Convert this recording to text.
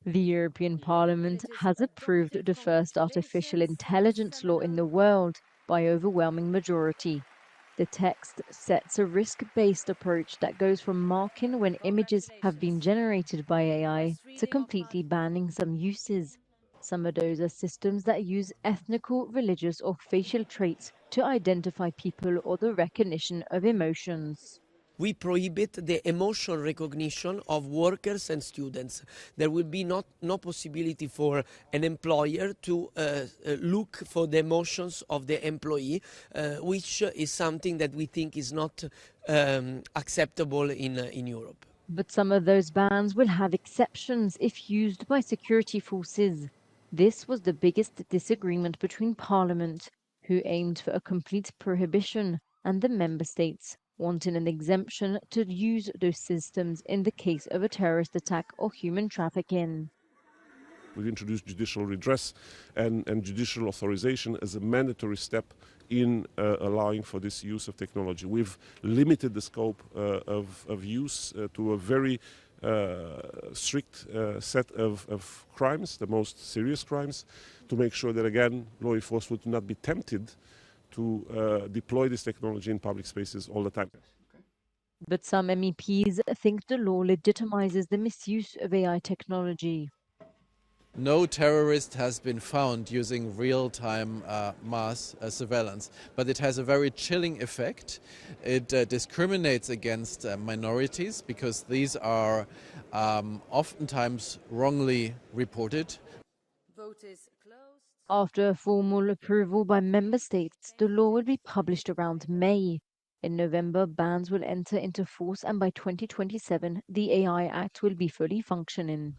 The European Parliament has approved the first artificial intelligence law in the world by overwhelming majority. The text sets a risk-based approach that goes from marking when images have been generated by AI to completely banning some uses. Some of those are systems that use ethnical, religious, or facial traits to identify people or the recognition of emotions. We prohibit the emotional recognition of workers and students. There will be no possibility for an employer to look for the emotions of the employee, which is something that we think is not acceptable in Europe. But some of those bans will have exceptions if used by security forces. This was the biggest disagreement between Parliament, who aimed for a complete prohibition, and the member states, wanting an exemption to use those systems in the case of a terrorist attack or human trafficking. We've introduced judicial redress and judicial authorization as a mandatory step in allowing for this use of technology. We've limited the scope of use to a very strict set of crimes, the most serious crimes, to make sure that, again, law enforcement will not be tempted to deploy this technology in public spaces all the time. But some MEPs think the law legitimizes the misuse of AI technology. No terrorist has been found using real-time mass surveillance, but it has a very chilling effect. It discriminates against minorities because these are oftentimes wrongly reported. Vote is closed. After a formal approval by member states, the law will be published around May. In November, bans will enter into force, and by 2027, the AI Act will be fully functioning.